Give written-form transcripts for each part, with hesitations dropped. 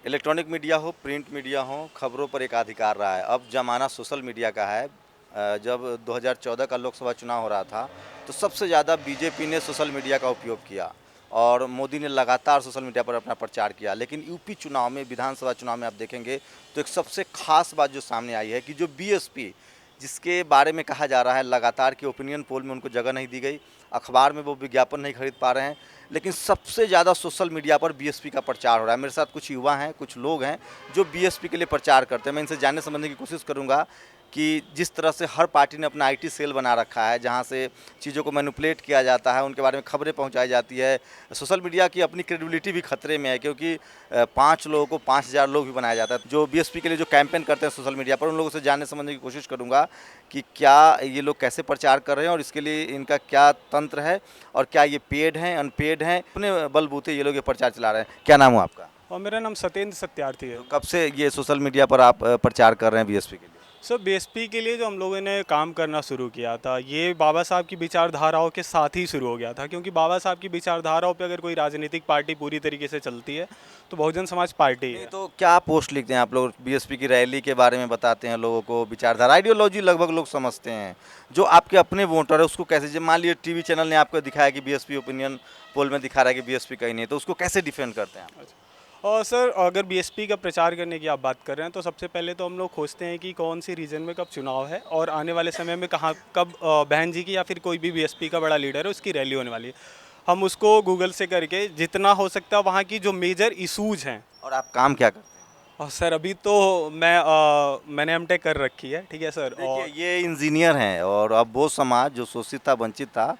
Electronic media हो, print media हो, खबरों पर एकाधिकार रहा है। अब ज़माना सोशल मीडिया का है। जब 2014 का लोकसभा चुनाव हो रहा था, तो सबसे ज़्यादा बीजेपी ने सोशल मीडिया का उपयोग किया और मोदी ने लगातार सोशल मीडिया पर अपना प्रचार किया। लेकिन यूपी चुनाव में, विधानसभा चुनाव में आप देखेंगे तो एक सबसे खास बात जो सामने आई है कि जो बीएसपी, जिसके बारे में कहा जा रहा है लगातार कि ओपिनियन पोल में उनको जगह नहीं दी गई, अखबार में वो विज्ञापन नहीं खरीद पा रहे हैं, लेकिन सबसे ज़्यादा सोशल मीडिया पर बीएसपी का प्रचार हो रहा है। मेरे साथ कुछ युवा हैं, कुछ लोग हैं जो बीएसपी के लिए प्रचार करते हैं। मैं इनसे जानने समझने की कोशिश करूंगा कि जिस तरह से हर पार्टी ने अपना आईटी सेल बना रखा है, जहां से चीज़ों को मैनिपुलेट किया जाता है, उनके बारे में खबरें पहुंचाई जाती है। सोशल मीडिया की अपनी क्रेडिबिलिटी भी खतरे में है, क्योंकि 5 लोगों को 5000 लोग भी बनाया जाता है। जो बीएसपी के लिए जो कैंपेन करते हैं सोशल मीडिया पर, उन लोगों से जानने समझने की कोशिश करूँगा कि क्या ये लोग कैसे प्रचार कर रहे हैं और इसके लिए इनका क्या तंत्र है, और क्या ये पेड हैं, अनपेड हैं, अपने बलबूते ये लोग ये प्रचार चला रहे हैं। क्या नाम है आपका? और मेरा नाम सत्येंद्र सत्यार्थी है। तो कब से ये सोशल मीडिया पर आप प्रचार कर रहे हैं बीएसपी के लिए? सर, बीएसपी के लिए जो हम लोगों ने काम करना शुरू किया था, ये बाबा साहब की विचारधाराओं के साथ ही शुरू हो गया था, क्योंकि बाबा साहब की विचारधाराओं पे अगर कोई राजनीतिक पार्टी पूरी तरीके से चलती है तो बहुजन समाज पार्टी नहीं है। तो क्या पोस्ट लिखते हैं आप लोग? बीएसपी की रैली के बारे में बताते हैं लोगों को, विचारधारा, आइडियोलॉजी लगभग लोग समझते हैं। जो आपके अपने वोटर है उसको कैसे, जब मान लीजिए टीवी चैनल ने आपको दिखाया कि बीएसपी ओपिनियन पोल में दिखा रहा है कि बीएसपी कहीं नहीं, तो उसको कैसे डिफेंड करते हैं आप? और सर, अगर बीएसपी का प्रचार करने की आप बात कर रहे हैं तो सबसे पहले तो हम लोग खोजते हैं कि कौन सी रीजन में कब चुनाव है और आने वाले समय में कहाँ कब बहन जी की या फिर कोई भी बीएसपी का बड़ा लीडर है उसकी रैली होने वाली है। हम उसको गूगल से करके जितना हो सकता है वहाँ की जो मेजर इशूज़ हैं। और आप काम क्या करते हैं? और सर, अभी तो मैंने एमटेक कर रखी है, ठीक है सर। देखिए, और ये इंजीनियर हैं और अब वो समाज जो शोषित था, वंचित था,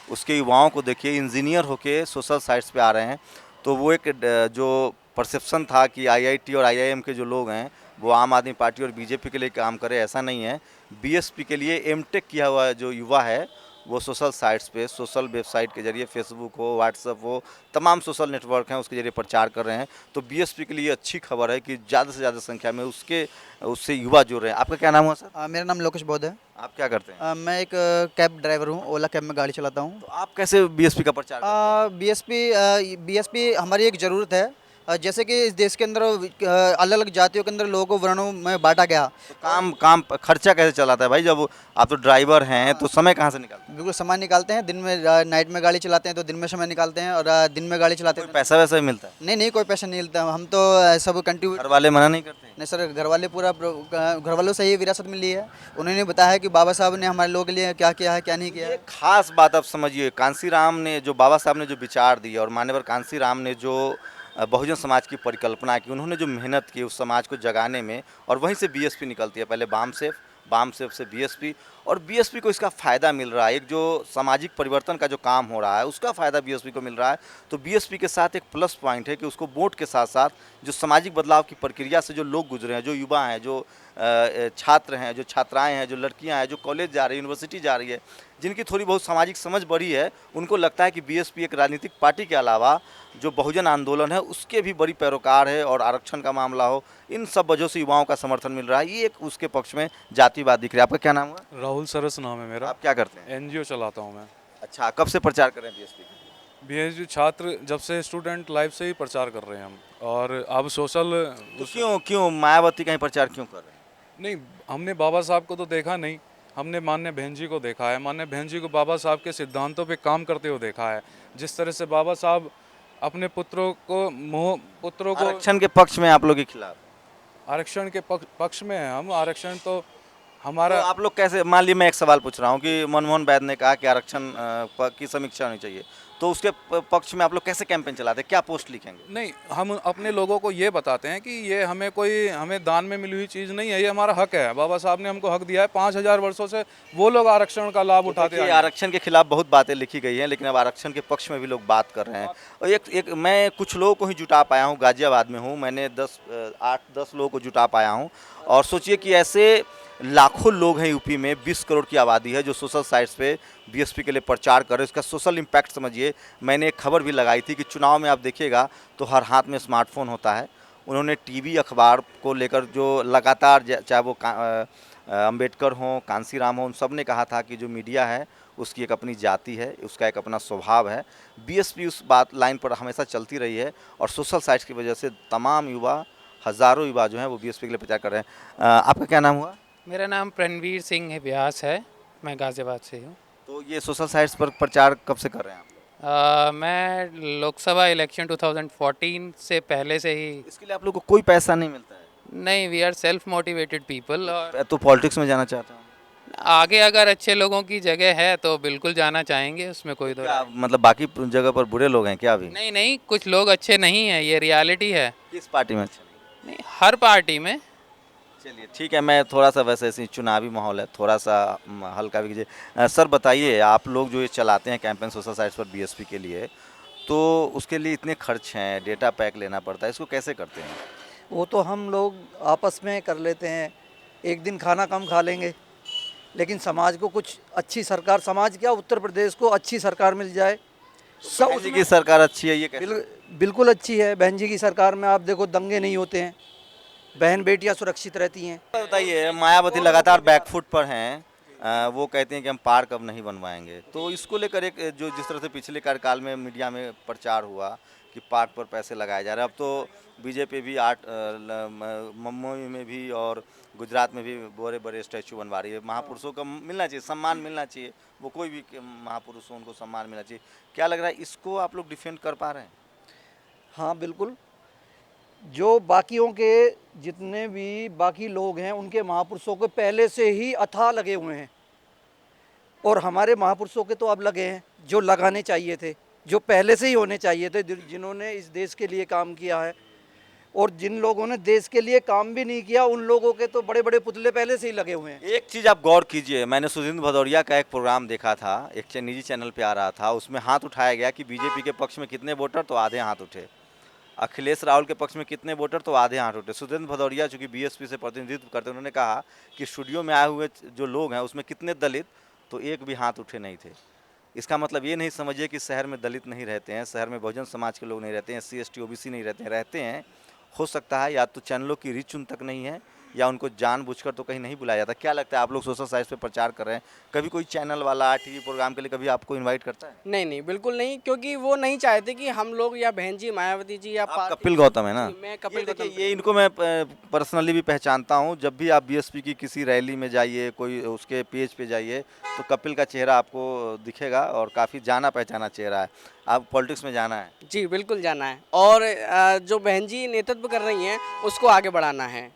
उसके युवाओं को देखिए इंजीनियर होके सोशल साइट्स पे आ रहे हैं। तो वो एक जो परसेप्शन था कि आईआईटी और आईआईएम के जो लोग हैं वो आम आदमी पार्टी और बीजेपी के लिए काम करे, ऐसा नहीं है। बीएसपी के लिए एमटेक किया हुआ जो युवा है वो सोशल साइट्स पे, सोशल वेबसाइट के जरिए, फेसबुक हो, व्हाट्सएप हो, तमाम सोशल नेटवर्क हैं उसके जरिए प्रचार कर रहे हैं। तो बीएसपी के लिए अच्छी खबर है कि ज़्यादा से ज़्यादा संख्या में उससे युवा जुड़ रहे हैं। आपका क्या नाम हुआ सर? मेरा नाम लोकेश बौद्ध है। आप क्या करते हैं? मैं एक कैब ड्राइवर हूँ, ओला कैब में गाड़ी चलाता हूँ। तो आप कैसे बीएसपी का प्रचार करते हैं? बीएसपी हमारी एक ज़रूरत है। जैसे कि इस देश के अंदर अलग अलग जातियों के अंदर लोगों को वर्णों में बांटा गया। तो काम काम खर्चा कैसे चलाता है भाई? जब आप तो ड्राइवर हैं तो समय कहाँ से निकालते हैं? बिल्कुल समय निकालते हैं, दिन में नाइट में गाड़ी चलाते हैं तो दिन में समय निकालते हैं, और दिन में गाड़ी चलाते कोई हैं पैसा वैसा भी मिलता है? नहीं नहीं, कोई पैसा नहीं मिलता। हम तो सब कंट्रीब्यूट। घर वाले मना नहीं करते हैं? नहीं सर, घर वालों से ही विरासत मिली है। उन्होंने बताया है कि बाबा साहब ने हमारे लोगों के लिए क्या किया है, क्या नहीं किया है। एक खास बात आप समझिए, कांसीराम ने जो, बाबा साहब ने जो विचार दिए और मान्यवर कांसीराम ने जो बहुजन समाज की परिकल्पना की, उन्होंने जो मेहनत की उस समाज को जगाने में, और वहीं से बीएसपी निकलती है। पहले बाम सेफ से बीएसपी, और बीएसपी को इसका फ़ायदा मिल रहा है। एक जो सामाजिक परिवर्तन का जो काम हो रहा है उसका फ़ायदा बीएसपी को मिल रहा है। तो बीएसपी के साथ एक प्लस पॉइंट है कि उसको वोट के साथ साथ जो सामाजिक बदलाव की प्रक्रिया से जो लोग गुजरे हैं, जो युवा हैं, जो छात्र हैं, जो छात्राएं हैं, जो लड़कियां हैं, जो कॉलेज जा रही है, यूनिवर्सिटी जा रही है, जिनकी थोड़ी बहुत सामाजिक समझ बढ़ी है, उनको लगता है कि बीएसपी एक राजनीतिक पार्टी के अलावा जो बहुजन आंदोलन है उसके भी बड़ी पैरोकार है। और आरक्षण का मामला हो, इन सब वजहों से युवाओं का समर्थन मिल रहा है। ये एक उसके पक्ष में जातिवाद दिख रहा है। आपका क्या नाम हुआ? राहुल सरस नाम है मेरा। आप क्या करते हैं? एनजीओ चलाता हूँ मैं। अच्छा, कब से प्रचार कर रहे हैं बीएसपी? बीएसजी छात्र जब से स्टूडेंट लाइफ से ही प्रचार कर रहे हैं हम, और अब सोशल तो क्यों क्यों मायावती का ही प्रचार क्यों कर रहे हैं? नहीं, हमने बाबा साहब को तो देखा नहीं, हमने माननीय बहन जी को देखा है। माननीय बहन जी को बाबा साहब के सिद्धांतों पे काम करते हुए देखा है। जिस तरह से बाबा साहब अपने पुत्रों को आरक्षण के पक्ष में, आप लोग के खिलाफ? आरक्षण के पक्ष में है हम। आरक्षण तो तो हमारा। आप लोग कैसे, मान लीजिए मैं एक सवाल पूछ रहा हूँ कि मनमोहन वैद्य ने कहा कि आरक्षण की समीक्षा होनी चाहिए, तो उसके पक्ष में आप लोग कैसे कैंपेन चलाते हैं? क्या पोस्ट लिखेंगे? नहीं, हम अपने लोगों को ये बताते हैं कि ये हमें दान में मिली हुई चीज़ नहीं है, ये हमारा हक है। बाबा साहब ने हमको हक दिया है। 5000 वर्षों से वो लोग आरक्षण का लाभ उठाते देखिए, हैं। आरक्षण के खिलाफ बहुत बातें लिखी गई हैं, लेकिन अब आरक्षण के पक्ष में भी लोग बात कर रहे हैं। और एक मैं कुछ लोगों को ही जुटा पाया हूँ, गाजियाबाद में हूँ, मैंने 8-10 लोगों को जुटा पाया हूँ। और सोचिए कि ऐसे लाखों लोग हैं यूपी में, 20 करोड़ की आबादी है जो सोशल साइट्स पे बीएसपी के लिए प्रचार कर रहे हैं। इसका सोशल इम्पैक्ट समझिए। मैंने एक खबर भी लगाई थी कि चुनाव में आप देखिएगा तो हर हाथ में स्मार्टफोन होता है। उन्होंने टीवी, अखबार को लेकर जो लगातार, चाहे वो अंबेडकर हों, कांसीराम हों, उन सब ने कहा था कि जो मीडिया है उसकी एक अपनी जाति है, उसका एक अपना स्वभाव है। बीएसपी उस बात लाइन पर हमेशा चलती रही है, और सोशल साइट्स की वजह से तमाम युवा हज़ारों युवा जो हैं वो बीएसपी के लिए प्रचार कर रहे हैं। आपका क्या नाम हुआ? मेरा नाम प्रणवीर सिंह है, व्यास है। मैं गाज़ियाबाद से हूँ। तो ये सोशल साइट्स पर प्रचार कब से कर रहे हैं आप? मैं लोकसभा इलेक्शन 2014 से पहले से ही। इसके लिए आप लोग को कोई पैसा नहीं मिलता है? नहीं, we are self motivated people. और तो पॉलिटिक्स में जाना चाहता हूँ। आगे अगर अच्छे लोगों की जगह है तो बिल्कुल जाना चाहेंगे, उसमें कोई दो क्या राय मतलब बाकी जगह पर बुरे लोग हैं क्या अभी? नहीं। नहीं, कुछ लोग अच्छे नहीं हैं, ये रियलिटी है। किस पार्टी में अच्छे नहीं? नहीं, हर पार्टी में। चलिए ठीक है, मैं थोड़ा सा वैसे ऐसे चुनावी माहौल है, थोड़ा सा हल्का भी कीजिए। सर बताइए, आप लोग जो ये चलाते हैं कैंपेन सोशल साइट्स पर बीएसपी के लिए, तो उसके लिए इतने खर्च हैं, डेटा पैक लेना पड़ता है, इसको कैसे करते हैं? वो तो हम लोग आपस में कर लेते हैं, एक दिन खाना कम खा लेंगे, लेकिन समाज को कुछ अच्छी सरकार, समाज क्या उत्तर प्रदेश को अच्छी सरकार मिल जाए। सब बहन जी की सरकार अच्छी है ये कैसे? बिल्कुल अच्छी है। बहन जी की सरकार में आप देखो दंगे नहीं होते हैं, बहन बेटियां सुरक्षित रहती हैं। बताइए, मायावती लगातार बैकफुट पर हैं। वो कहते हैं कि हम पार्क अब नहीं बनवाएंगे, तो इसको लेकर एक जो जिस तरह से पिछले कार्यकाल में मीडिया में प्रचार हुआ कि पार्क पर पैसे लगाए जा रहे हैं, अब तो बीजेपी भी मुंबई में भी और गुजरात में भी बड़े बड़े स्टैचू बनवा रही है। महापुरुषों का मिलना चाहिए, सम्मान मिलना चाहिए, वो कोई भी महापुरुष हो उनको सम्मान मिलना चाहिए। क्या लग रहा है, इसको आप लोग डिफेंड कर पा रहे हैं? हाँ बिल्कुल, जो बाकियों के जितने भी बाकी लोग हैं उनके महापुरुषों के पहले से ही अथाह लगे हुए हैं, और हमारे महापुरुषों के तो अब लगे हैं, जो लगाने चाहिए थे, जो पहले से ही होने चाहिए थे, जिन्होंने इस देश के लिए काम किया है। और जिन लोगों ने देश के लिए काम भी नहीं किया उन लोगों के तो बड़े बड़े पुतले पहले से ही लगे हुए हैं। एक चीज़ आप गौर कीजिए, मैंने सुरेंद्र भदौरिया का एक प्रोग्राम देखा था, एक निजी चैनल पे आ रहा था, उसमें हाथ उठाया गया कि बीजेपी के पक्ष में कितने वोटर, तो आधे हाथ उठे। अखिलेश राहुल के पक्ष में कितने वोटर, तो आधे हाथ उठे। सुरेंद्र भदौरिया चूँकि बीएसपी से प्रतिनिधित्व करते हैं, उन्होंने कहा कि स्टूडियो में आए हुए जो लोग हैं उसमें कितने दलित, तो एक भी हाथ उठे नहीं थे। इसका मतलब ये नहीं समझिए कि शहर में दलित नहीं रहते हैं, शहर में बहुजन समाज के लोग नहीं रहते हैं, SC ST OBC नहीं रहते हैं। हो सकता है या तो चैनलों की रीच उन तक नहीं है, या उनको जानबूझकर तो कहीं नहीं बुलाया जाता। क्या लगता है, आप लोग सोशल साइट्स पे प्रचार कर रहे हैं, कभी कोई चैनल वाला टीवी प्रोग्राम के लिए कभी आपको इनवाइट करता है? नहीं नहीं, बिल्कुल नहीं, क्योंकि वो नहीं चाहते कि हम लोग या बहन जी मायावती जी या आप कपिल गौतम है ना? जी, मैं कपिल देखिए, गौतम। ये इनको मैं पर्सनली भी पहचानता हूँ। जब भी आप बीएसपी की किसी रैली में जाइए, कोई उसके पेज पे जाइए, तो कपिल का चेहरा आपको दिखेगा, और काफ़ी जाना पहचाना चेहरा है। आप पॉलिटिक्स में जाना है? जी बिल्कुल जाना है, और जो बहन जी नेतृत्व कर रही हैं उसको आगे बढ़ाना है।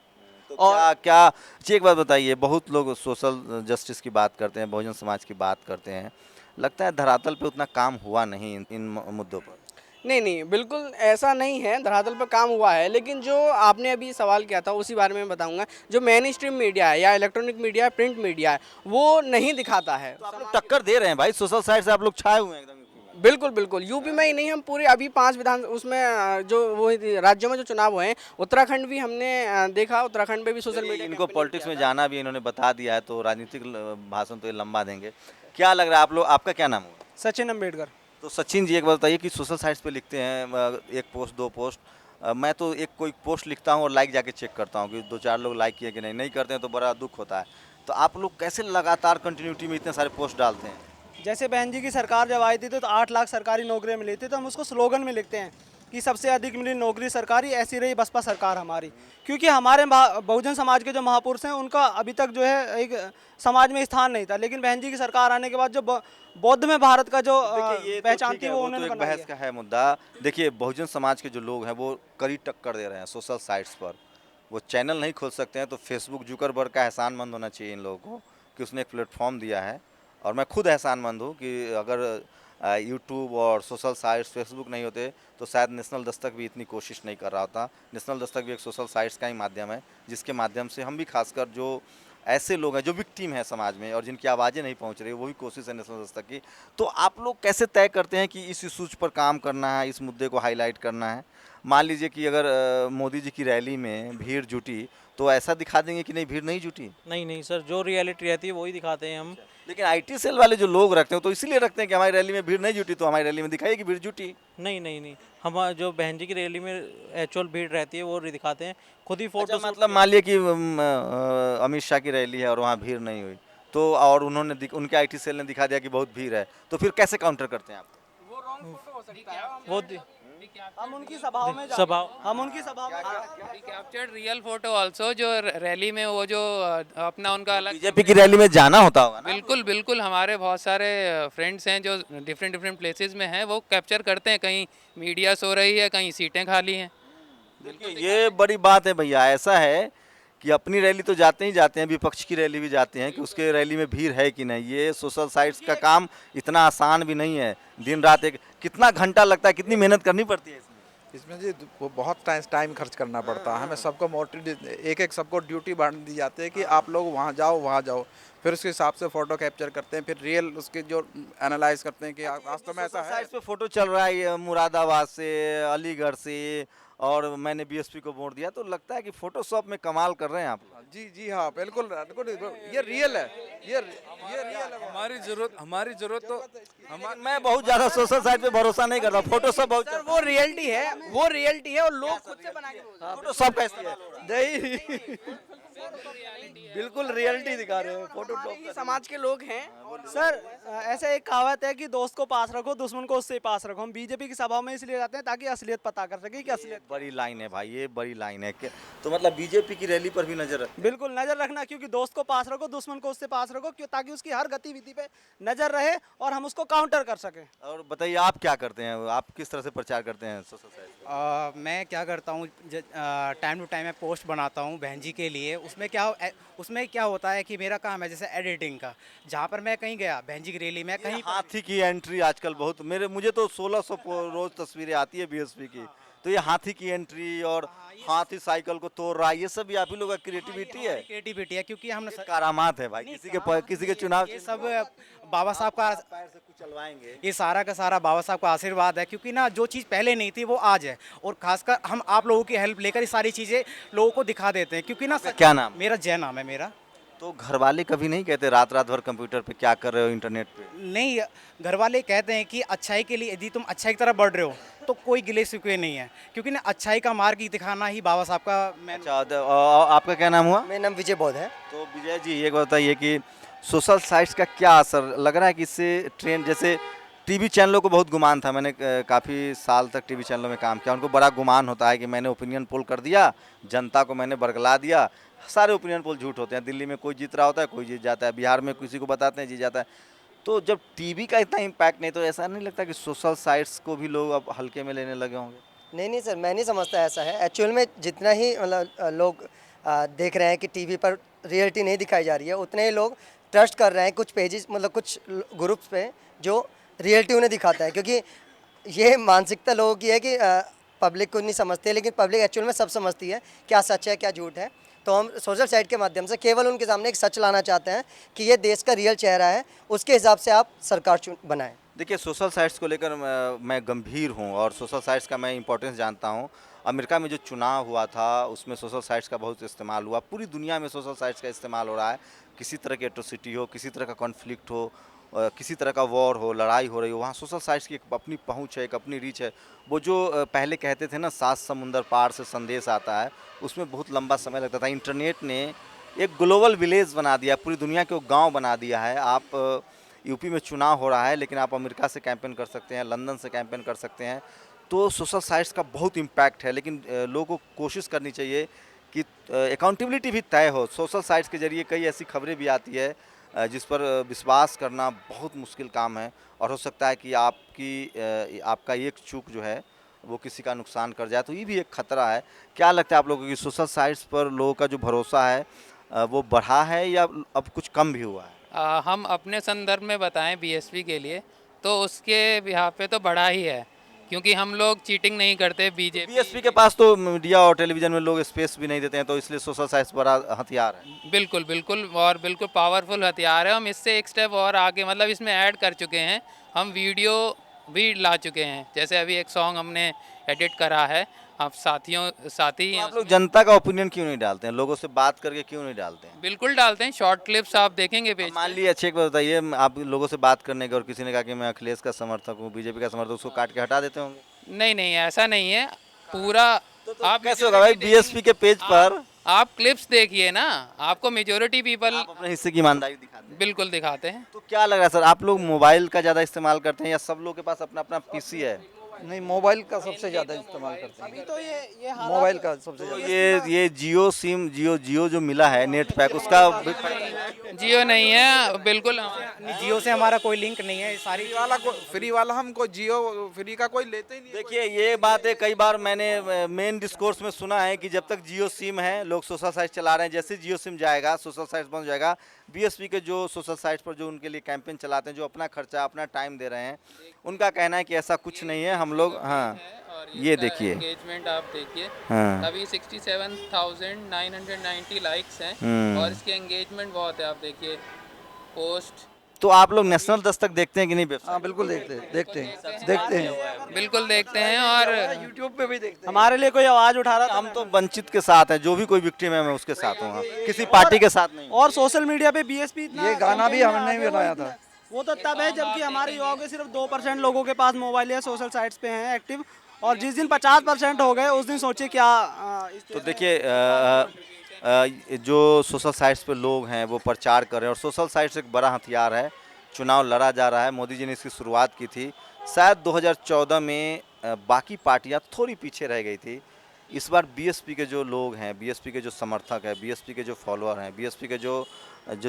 तो क्या क्या जी, एक बात बताइए, बहुत लोग सोशल जस्टिस की बात करते हैं, बहुजन समाज की बात करते हैं, लगता है धरातल पे उतना काम हुआ नहीं इन मुद्दों पर? नहीं नहीं, बिल्कुल ऐसा नहीं है, धरातल पर काम हुआ है, लेकिन जो आपने अभी सवाल किया था उसी बारे में बताऊंगा। जो मेन स्ट्रीम मीडिया है या इलेक्ट्रॉनिक मीडिया है, प्रिंट मीडिया है, वो नहीं दिखाता है। तो आप लोग टक्कर दे रहे हैं भाई, सोशल साइट से आप लोग छाए हुए हैं एकदम। बिल्कुल बिल्कुल, यूपी में ही नहीं, हम पूरे अभी 5 विधान उसमें जो वो राज्यों में जो चुनाव हुए हैं, उत्तराखंड भी हमने देखा, उत्तराखंड में भी सोशल मीडिया इनको पॉलिटिक्स में जाना भी इन्होंने बता दिया है, तो राजनीतिक भाषण तो ये लंबा देंगे। क्या लग रहा है, आप लोग, आपका क्या नाम होगा? सचिन अम्बेडकर। तो सचिन जी, एक बात बताइए कि सोशल साइट्स पे लिखते हैं एक पोस्ट, 2 पोस्ट, मैं तो एक कोई पोस्ट लिखता हूँ और लाइक जाके चेक करता हूँ कि 2-4 लोग लाइक किए कि नहीं करते हैं तो बड़ा दुख होता है। तो आप लोग कैसे लगातार कंटिन्यूटी में इतने सारे पोस्ट डालते हैं? जैसे बहन जी की सरकार जब आई थी तो 8 लाख सरकारी नौकरियां मिली थी, तो हम उसको स्लोगन में लिखते हैं कि सबसे अधिक मिली नौकरी सरकारी, ऐसी रही बसपा सरकार हमारी। क्योंकि हमारे बहुजन समाज के जो महापुरुष हैं उनका अभी तक जो है एक समाज में स्थान नहीं था, लेकिन बहन जी की सरकार आने के बाद जो बौद्ध में भारत का जो पहचान थी वो उन्होंने एक बहस का है मुद्दा। देखिए, बहुजन समाज के जो लोग हैं वो कड़ी टक्कर दे रहे हैं सोशल साइट्स पर। वो चैनल नहीं खोल सकते हैं, तो फेसबुक जुकरबर्ग का एहसानमंद होना चाहिए इन लोगों को कि उसने एक प्लेटफॉर्म दिया है। और मैं खुद एहसानमंद हूँ कि अगर यूट्यूब और सोशल साइट्स, फेसबुक नहीं होते तो शायद नेशनल दस्तक भी इतनी कोशिश नहीं कर रहा होता। नेशनल दस्तक भी एक सोशल साइट्स का ही माध्यम है, जिसके माध्यम से हम भी, खासकर जो ऐसे लोग हैं जो विक्टिम हैं समाज में और जिनकी आवाज़ें नहीं पहुंच रही, वो भी कोशिश है नेशनल दस्तक की। तो आप लोग कैसे तय करते हैं कि इस इशूज़ पर काम करना है, इस मुद्दे को हाईलाइट करना है? मान लीजिए कि अगर मोदी जी की रैली में भीड़ जुटी, तो ऐसा दिखा देंगे कि नहीं भीड़ नहीं जुटी? नहीं नहीं सर, जो रियलिटी रहती है वही दिखाते हैं हम। लेकिन IT सेल वाले जो लोग रखते हैं तो इसीलिए रखते हैं कि हमारी रैली में भीड़ नहीं जुटी, तो हमारी रैली में दिखाइए कि भीड़ जुटी। नहीं नहीं नहीं, हम जो बहन जी की रैली में एक्चुअल भीड़ रहती है वो दिखाते हैं, खुद ही फोटो। मतलब मान लिया कि अमित शाह की रैली है और वहाँ भीड़ नहीं हुई, तो और उनके IT सेल ने दिखा दिया कि बहुत भीड़ है, तो फिर कैसे काउंटर करते हैं आप? वो हम उनकी सभाओं में सभा हम उनकी सभाओं में कैप्चर्ड रियल फोटो ऑल्सो, जो रैली में वो जो अपना उनका अलग बीजेपी की रैली में जाना होता होगा ना? बिल्कुल बिल्कुल, हमारे बहुत सारे फ्रेंड्स हैं जो डिफरेंट डिफरेंट प्लेसेस में हैं, वो कैप्चर करते हैं, कहीं मीडिया सो रही है, कहीं सीटें खाली हैं। देखिए ये बड़ी बात है भैया। ऐसा है कि अपनी रैली तो जाते ही जाते हैं, विपक्ष की रैली भी जाते हैं कि उसके रैली में भीड़ है कि नहीं। ये सोशल साइट्स का काम इतना आसान भी नहीं है। दिन रात एक कितना घंटा लगता है, कितनी मेहनत करनी पड़ती है इसमें। इसमें जी वो बहुत टाइम खर्च करना पड़ता है हमें। सबको मोटिव एक सबको ड्यूटी बांट दी जाती है कि आप लोग वहाँ जाओ, फिर उसके हिसाब से फ़ोटो कैप्चर करते हैं, फिर रियल उसके जो एनालाइज करते हैं कि वास्तव में ऐसा है। साइट्स पे फोटो चल रहा है ये मुरादाबाद से, अलीगढ़ से, और मैंने बीएसपी को वोट दिया, तो लगता है कि फोटोशॉप में कमाल कर रहे हैं आप लोग। जी हाँ, बिल्कुल ये रियल है, ये रियल है। हमारी जरूरत तो मैं बहुत ज्यादा सोशल साइट पे भरोसा नहीं करता। फोटोशॉप बहुत सर वो रियलिटी है और लोग खुद से बना के बोलते हैं। फोटोशॉप कैसी है? नहीं बिल्कुल रियलिटी दिखा रहे हैं फोटो। हमारे समाज के लोग हैं। सर ऐसे एक कहावत है कि दोस्त को पास रखो, दुश्मन को उससे पास रखो। हम बीजेपी की सभाओं में इसलिए जाते हैं ताकि असलियत पता कर सके कि असलियत। बड़ी लाइन है भाई, ये बड़ी लाइन है। तो मतलब बीजेपी की रैली पर भी नजर रख। बिल्कुल नजर रखना, क्योंकि दोस्त को पास रखो, दुश्मन को उससे पास रखो, क्यों, ताकि उसकी हर गतिविधि पे नजर रहे और हम उसको काउंटर कर सके। और बताइए आप क्या करते हैं, आप किस तरह से प्रचार करते हैं सोशल साइट पे? मैं क्या करता हूँ, टाइम टू टाइम मैं पोस्ट बनाता हूँ बहन जी के लिए। उसमें क्या होता है कि मेरा काम है जैसे एडिटिंग का, जहाँ पर मैं कहीं गया बहन जी की रैली में कहीं हाथी की एंट्री आजकल बहुत, मुझे तो 1600 रोज तस्वीरें आती है बीएसपी की। तो ये हाथी की एंट्री और हाथी साइकिल को तोड़ रहा है, ये सब भी आप ही लोगों का क्रिएटिविटी है, क्योंकि हमने करामात है भाई। किसी के चुनाव ये सब बाबा साहब का पैर से कुछ चलवाएंगे। ये सारा का सारा बाबा साहब का आशीर्वाद है, क्योंकि ना जो चीज़ पहले नहीं थी वो आज है, और खासकर हम आप लोगों की हेल्प लेकर ये सारी चीज़ें लोगों को दिखा देते हैं। क्योंकि ना क्या नाम? मेरा जय नाम है मेरा। तो घर वाले कभी नहीं कहते रात भर कंप्यूटर पे क्या कर रहे हो, इंटरनेट पे? नहीं, घर वाले कहते हैं कि अच्छाई के लिए यदि तुम अच्छाई की तरफ बढ़ रहे हो तो कोई गिले शिकवे नहीं है, क्योंकि ना अच्छाई का मार्ग ही दिखाना ही बाबा साहब का अच्छा, आपका क्या नाम हुआ? मेरा नाम विजय बौद्ध है। तो विजय जी ये बताइए कि सोशल साइट्स का क्या असर लग रहा है कि इससे ट्रेंड, जैसे टीवी चैनलों को बहुत गुमान था, मैंने काफ़ी साल तक टीवी चैनलों में काम किया, उनको बड़ा गुमान होता है कि मैंने ओपिनियन पोल कर दिया, जनता को मैंने बरगला दिया। सारे ओपिनियन पोल झूठ होते हैं। दिल्ली में कोई जीत रहा होता है, कोई जीत जाता है, बिहार में किसी को बताते हैं जीत जाता है। तो जब टीवी का इतना इम्पैक्ट नहीं, तो ऐसा नहीं लगता कि सोशल साइट्स को भी लोग अब हल्के में लेने लगे होंगे? नहीं सर, मैं नहीं समझता ऐसा है। एक्चुअल में जितना ही मतलब लोग देख रहे हैं कि टीवी पर रियलिटी नहीं दिखाई जा रही है, उतने ही लोग ट्रस्ट कर रहे हैं कुछ पेजेस, मतलब कुछ ग्रुप्स पे जो रियलिटी उन्हें दिखाता है। क्योंकि ये मानसिकता लोगों की है कि पब्लिक को नहीं समझती है, लेकिन पब्लिक एक्चुअल में सब समझती है क्या सच है क्या झूठ है। तो हम सोशल साइट के माध्यम से केवल उनके सामने एक सच लाना चाहते हैं कि ये देश का रियल चेहरा है, उसके हिसाब से आप सरकार बनाएं। देखिए सोशल साइट्स को लेकर मैं गंभीर हूँ और सोशल साइट्स का मैं इंपॉर्टेंस जानता हूँ। अमेरिका में जो चुनाव हुआ था उसमें सोशल साइट्स का बहुत इस्तेमाल हुआ। पूरी दुनिया में सोशल साइट्स का इस्तेमाल हो रहा है। किसी तरह की एट्रोसिटी हो, किसी तरह का कॉन्फ्लिक्ट हो, किसी तरह का वॉर हो, लड़ाई हो रही हो, वहाँ सोशल साइट्स की एक अपनी पहुँच है, एक अपनी रीच है। वो जो पहले कहते थे ना 7 समुंदर पार से संदेश आता है, उसमें बहुत लंबा समय लगता था। इंटरनेट ने एक ग्लोबल विलेज बना दिया, पूरी दुनिया को गांव बना दिया है। आप यूपी में चुनाव हो रहा है लेकिन आप अमेरिका से कैंपेन कर सकते हैं, लंदन से कैंपेन कर सकते हैं। तो सोशल साइट्स का बहुत इम्पैक्ट है, लेकिन लोगों को कोशिश करनी चाहिए कि अकाउंटेबिलिटी भी तय हो। सोशल साइट्स के जरिए कई ऐसी खबरें भी आती है जिस पर विश्वास करना बहुत मुश्किल काम है, और हो सकता है कि आपका एक चूक जो है वो किसी का नुकसान कर जाए, तो ये भी एक खतरा है। क्या लगता है आप लोगों की सोशल साइट्स पर लोगों का जो भरोसा है वो बढ़ा है या अब कुछ कम भी हुआ है? हम अपने संदर्भ में बताएं बीएसपी के लिए तो उसके बिहाफ पे तो बढ़ा ही है, क्योंकि हम लोग चीटिंग नहीं करते। बीएसपी के पास तो मीडिया और टेलीविज़न में लोग स्पेस भी नहीं देते हैं, तो इसलिए सोशल साइट्स बड़ा हथियार है। बिल्कुल बिल्कुल, और बिल्कुल पावरफुल हथियार है। हम इससे एक स्टेप और आगे मतलब इसमें ऐड कर चुके हैं, हम वीडियो भी ला चुके हैं। जैसे अभी एक सॉन्ग हमने एडिट करा है, आप साथी तो आप लोग जनता का ओपिनियन क्यों नहीं डालते हैं, लोगों से बात करके क्यों नहीं डालते हैं? बिल्कुल डालते हैं, शॉर्ट क्लिप्स आप देखेंगे पेज। मान लीजिए अच्छे एक बात बताइए, आप लोगों से बात करने के और किसी ने कहा कि मैं अखिलेश का समर्थक हूँ, बीजेपी का समर्थक, उसको काट के हटा देते होंगे? नहीं, ऐसा नहीं है पूरा। आप कैसे होगा भाई, बीएसपी के पेज पर आप क्लिप्स देखिए ना, आपको मेजोरिटी पीपल अपने हिस्से की ईमानदारी दिखाते हैं। बिल्कुल दिखाते हैं। तो क्या लग रहा है सर, आप लोग मोबाइल का ज़्यादा इस्तेमाल करते हैं या सब लोग के पास अपना अपना पीसी है? नहीं, मोबाइल का सबसे ज़्यादा इस्तेमाल करते हैं। तो ये मोबाइल का सबसे तो ज़्यादा। ये जियो सिम जियो जो मिला है नेट पैक, उसका जियो नहीं है बिल्कुल। जियो से हमारा कोई लिंक नहीं है, सारी फ्री वाला हमको जियो फ्री का कोई लेते ही नहीं। देखिए ये बात है, कई बार मैंने मेन डिस्कोर्स में सुना है कि जब तक जियो सिम है लोग सोशल साइट चला रहे हैं, जैसे जियो सिम जाएगा सोशल साइट बंद हो जाएगा। बीएसपी के जो सोशल साइट्स पर जो उनके लिए कैंपेन चलाते हैं, जो अपना खर्चा अपना टाइम दे रहे हैं, उनका कहना है कि ऐसा कुछ नहीं है। हम लोग हाँ ये देखिए एंगेजमेंट आप देखिए, हाँ अभी 67,990 लाइक्स हैं और इसके एंगेजमेंट बहुत है। आप देखिए पोस्ट। तो आप लोग नेशनल दस्तक देखते हैं कि नहीं वेबसाइट? हाँ बिल्कुल देखते हैं। बिल्कुल देखते हैं और यूट्यूब पे भी देखते हैं। हमारे लिए कोई आवाज़ उठा रहा हम तो वंचित के साथ हैं, जो भी कोई विक्टिम है मैं उसके साथ हूँ, हाँ। किसी पार्टी के साथ नहीं। और सोशल मीडिया पे बीएसपी ये गाना भी हमने ही बनाया था। वो तो तब है जबकि हमारे युवाओं के सिर्फ 2% लोगों के पास मोबाइल या सोशल साइट्स पे हैं एक्टिव, और जिस दिन 50% हो गए उस दिन सोचिए क्या तो देखिए जो सोशल साइट्स पे लोग हैं वो प्रचार कर रहे हैं, और सोशल साइट्स एक बड़ा हथियार है। चुनाव लड़ा जा रहा है, मोदी जी ने इसकी शुरुआत की थी। शायद 2014 में बाकी पार्टियां थोड़ी पीछे रह गई थी। इस बार बीएसपी के जो लोग हैं, बीएसपी के जो समर्थक हैं, बीएसपी के जो फॉलोअर हैं, बीएसपी के जो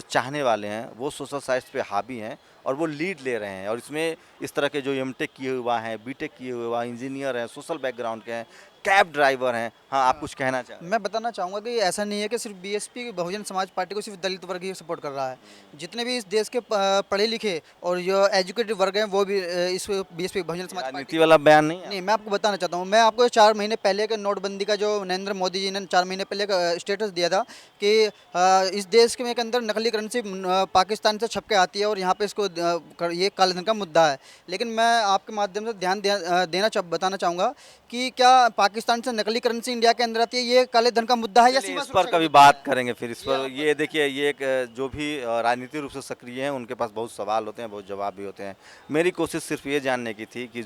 चाहने वाले हैं, वो सोशल साइट्स पे हावी हैं और वो लीड ले रहे हैं। और इसमें इस तरह के जो एमटेक किए हुआ हैं, बीटेक किए हुआ इंजीनियर हैं, सोशल बैकग्राउंड के हैं, कैब ड्राइवर हैं। हाँ, आप कुछ कहना चाहें? मैं बताना चाहूँगा कि ऐसा नहीं है कि सिर्फ बीएसपी बहुजन समाज पार्टी को सिर्फ दलित वर्ग ही सपोर्ट कर रहा है। जितने भी इस देश के पढ़े लिखे और जो एजुकेटेड वर्ग हैं वो भी इस बीएसपी बहुजन समाज पार्टी राजनीति वाला बयान नहीं है। नहीं, मैं आपको बताना चाहता हूँ। मैं आपको 4 महीने पहले के नोटबंदी का जो नरेंद्र मोदी जी ने 4 महीने पहले का स्टेटस दिया था कि इस देश के अंदर नकली करेंसी पाकिस्तान से छप के आती है और यहाँ पे इसको ये काले धन का मुद्दा है। लेकिन मैं आपके माध्यम से बताना चाहूँगा कि क्या पाकिस्तान से नकली करेंसी इंडिया के अंदर आती है, ये काले धन का मुद्दा है या चलिए, इस पर कभी बात करेंगे फिर इस पर। ये देखिए, ये एक जो भी राजनीतिक रूप से सक्रिय हैं उनके पास बहुत सवाल होते हैं, बहुत जवाब भी होते हैं। मेरी कोशिश सिर्फ ये जानने की थी कि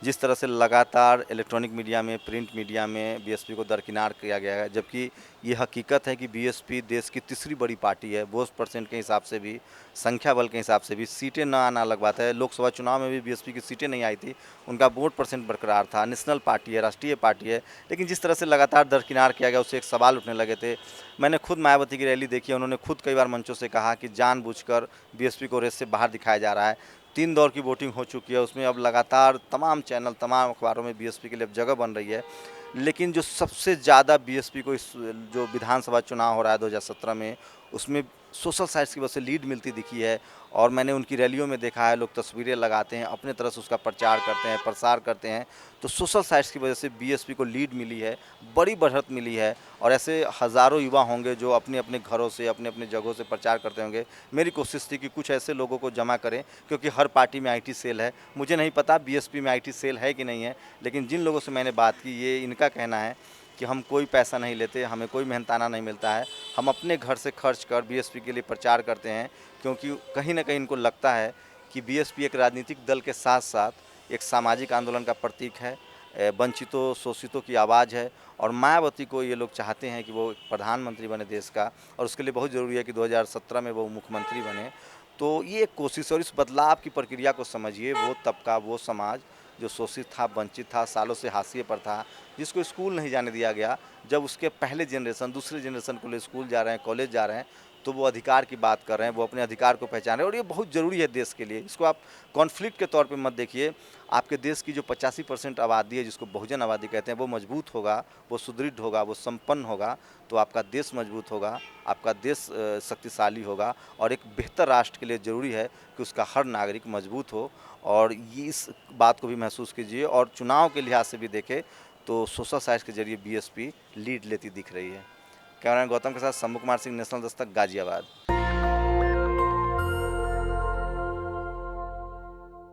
जिस तरह से लगातार इलेक्ट्रॉनिक मीडिया में, प्रिंट मीडिया में बीएसपी को दरकिनार किया गया है, जबकि ये हकीकत है कि बीएसपी देश की तीसरी बड़ी पार्टी है। वोट परसेंट के हिसाब से भी, संख्या बल के हिसाब से भी, सीटें ना आना अलग बात है। लोकसभा चुनाव में भी बीएसपी की सीटें नहीं आई थी, उनका वोट परसेंट बरकरार था। नेशनल पार्टी है, राष्ट्रीय पार्टी है, लेकिन जिस तरह से लगातार दरकिनार किया गया उससे एक सवाल उठने लगे थे। मैंने खुद मायावती की रैली देखी है, उन्होंने खुद कई बार मंचों से कहा कि जानबूझकर बीएसपी को रेस से बाहर दिखाया जा रहा है। 3 दौर की वोटिंग हो चुकी है, उसमें अब लगातार तमाम चैनल, तमाम अखबारों में बीएसपी के लिए अब जगह बन रही है। लेकिन जो सबसे ज़्यादा बीएसपी को इस जो विधानसभा चुनाव हो रहा है 2017 में, उसमें सोशल साइट्स की वजह से लीड मिलती दिखी है। और मैंने उनकी रैलियों में देखा है, लोग तस्वीरें लगाते हैं, अपने तरह से उसका प्रचार करते हैं, प्रसार करते हैं। तो सोशल साइट्स की वजह से बीएसपी को लीड मिली है, बड़ी बढ़त मिली है। और ऐसे हज़ारों युवा होंगे जो अपने अपने घरों से, अपने अपने जगहों से प्रचार करते होंगे। मेरी कोशिश थी कि कुछ ऐसे लोगों को जमा करें, क्योंकि हर पार्टी में आईटी सेल है। मुझे नहीं पता बीएसपी में आईटी सेल है कि नहीं है, लेकिन जिन लोगों से मैंने बात की, ये इनका कहना है कि हम कोई पैसा नहीं लेते, हमें कोई मेहनताना नहीं मिलता है, हम अपने घर से खर्च कर बीएसपी के लिए प्रचार करते हैं। क्योंकि कहीं ना कहीं इनको लगता है कि बीएसपी एक राजनीतिक दल के साथ साथ एक सामाजिक आंदोलन का प्रतीक है, वंचितों शोषितों की आवाज़ है। और मायावती को ये लोग चाहते हैं कि वो प्रधानमंत्री बने देश का, और उसके लिए बहुत ज़रूरी है कि 2017 में वो मुख्यमंत्री बने। तो ये एक कोशिश, और इस बदलाव की प्रक्रिया को समझिए। वो तबका, वो समाज जो शोषित था, वंचित था, सालों से हाशिए पर था, जिसको स्कूल नहीं जाने दिया गया, जब उसके पहले जनरेशन, दूसरे जनरेशन को ले स्कूल जा रहे हैं, कॉलेज जा रहे हैं, तो वो अधिकार की बात कर रहे हैं, वो अपने अधिकार को पहचान रहे हैं। और ये बहुत ज़रूरी है देश के लिए। इसको आप कॉन्फ्लिक्ट के तौर पे मत देखिए। आपके देश की जो 85% आबादी है, जिसको बहुजन आबादी कहते हैं, वो मजबूत होगा, वो सुदृढ़ होगा, वो संपन्न होगा, तो आपका देश मजबूत होगा, आपका देश शक्तिशाली होगा। और एक बेहतर राष्ट्र के लिए ज़रूरी है कि उसका हर नागरिक मजबूत हो। और ये इस बात को भी महसूस कीजिए। और चुनाव के लिहाज से भी देखें तो सोशल साइट्स के जरिए बीएसपी लीड लेती दिख रही है। कैमरामैन गौतम के साथ शंभू कुमार सिंह, नेशनल दस्तक, गाजियाबाद।